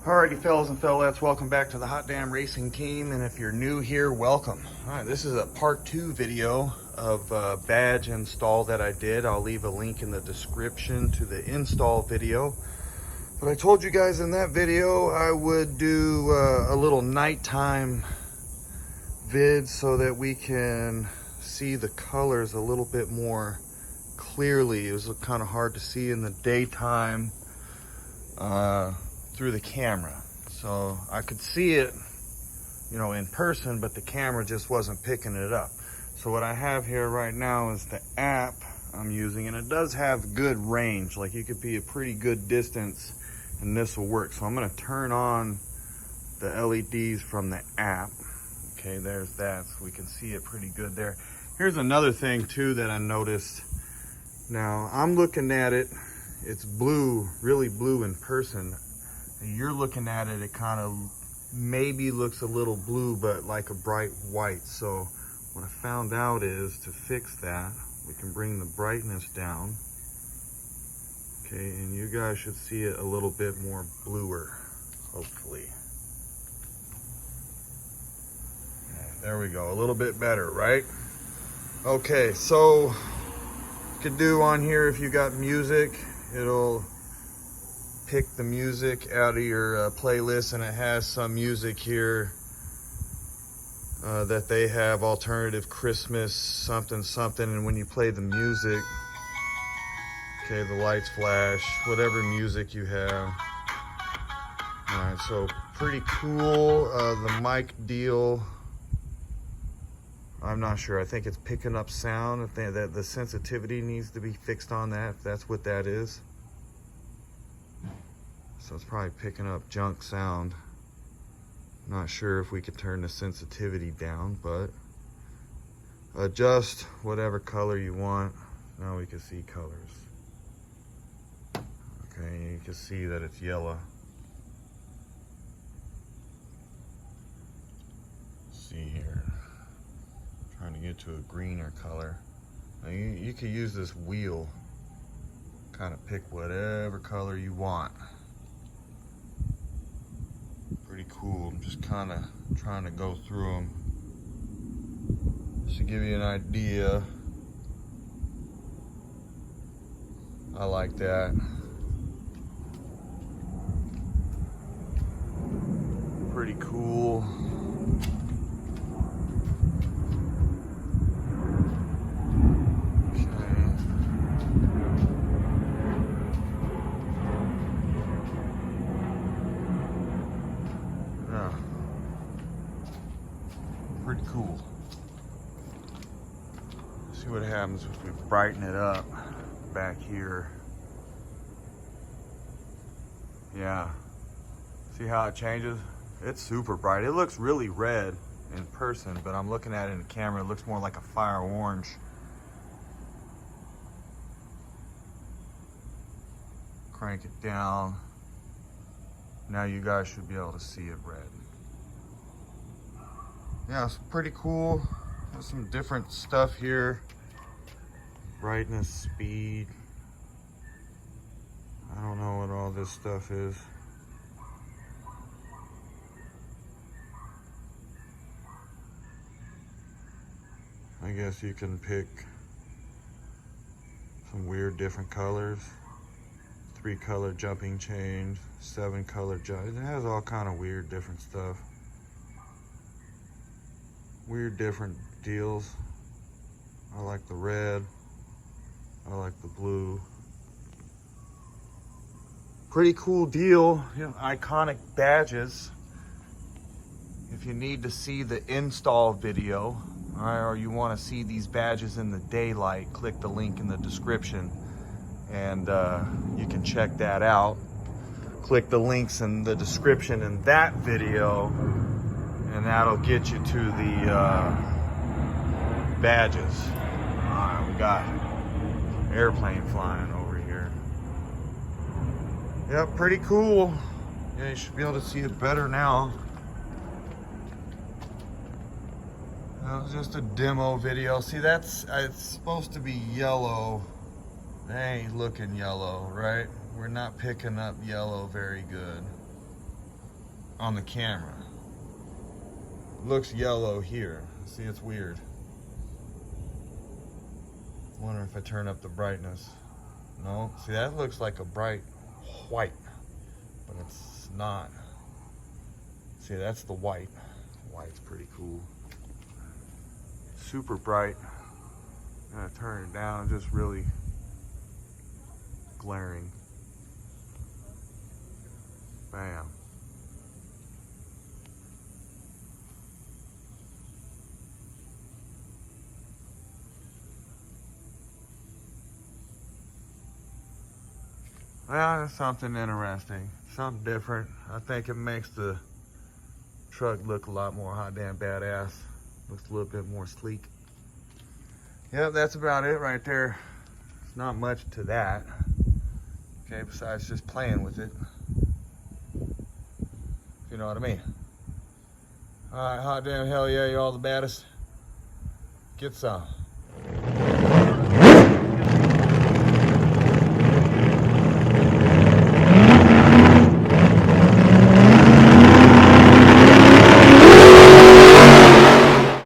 Alrighty, fellas and fellettes, welcome back to the Hot Damn Racing Team, and if you're new here, welcome. Alright, this is a part 2 video of badge install that I did. I'll leave a link in the description to the install video. But I told you guys in that video I would do a little nighttime vid so that we can see the colors a little bit more clearly. It was kind of hard to see in the daytime through the camera. So I could see it, in person, but the camera just wasn't picking it up. So what I have here right now is the app I'm using, and it does have good range. Like, you could be a pretty good distance and this will work. So I'm going to turn on the LEDs from the app. Okay, there's that, so we can see it pretty good there. Here's another thing too that I noticed. Now I'm looking at it, it's blue, really blue in person. You're looking at it, it kind of maybe looks a little blue, but like a bright white. So what I found out is, to fix that, we can bring the brightness down. Okay, and you guys should see it a little bit more bluer, hopefully. There we go, a little bit better, right? Okay, so you could do on here, if you got music, it'll pick the music out of your playlist, and it has some music here that they have, alternative Christmas something something, and when you play the music, okay, the lights flash, whatever music you have. All right, so pretty cool. The mic deal, I'm not sure. I think it's picking up sound. I think that the sensitivity needs to be fixed on that, if that's what that is. So it's probably picking up junk sound. Not sure if we could turn the sensitivity down, but adjust whatever color you want. Now we can see colors. Okay, you can see that it's yellow. Let's see here. Trying to get to a greener color. Now you can use this wheel, kind of pick whatever color you want. Pretty cool. I'm just kind of trying to go through them just to give you an idea. I like that. Pretty cool. Pretty cool. See what happens if we brighten it up back here. Yeah. See how it changes? It's super bright. It looks really red in person, but I'm looking at it in the camera, it looks more like a fire orange. Crank it down. Now you guys should be able to see it red. Yeah, it's pretty cool. There's some different stuff here. Brightness, speed. I don't know what all this stuff is. I guess you can pick some weird different colors. 3-color jumping change, 7-color jump. It has all kind of weird different stuff. Weird different deals. I like the red. I like the blue. Pretty cool deal. Iconic badges. If you need to see the install video, all right, or you want to see these badges in the daylight, click the link in the description and you can check that out. Click the links in the description in that video, and that'll get you to the badges. All right, we got airplane flying over here. Yep, pretty cool. Yeah, you should be able to see it better now. That was just a demo video. See, it's supposed to be yellow. They ain't looking yellow, right? We're not picking up yellow very good. on the camera. Looks yellow here. See, it's weird. Wonder if I turn up the brightness. No, see, that looks like a bright white, but it's not. See, that's the white. White's pretty cool. Super bright. I'm gonna turn it down, just really glaring. Bam. Well, it's something interesting, something different. I think it makes the truck look a lot more hot damn badass. Looks a little bit more sleek. Yep, that's about it right there. There's not much to that. Okay, besides just playing with it. If you know what I mean. All right, hot damn hell yeah, you're all the baddest. Get some.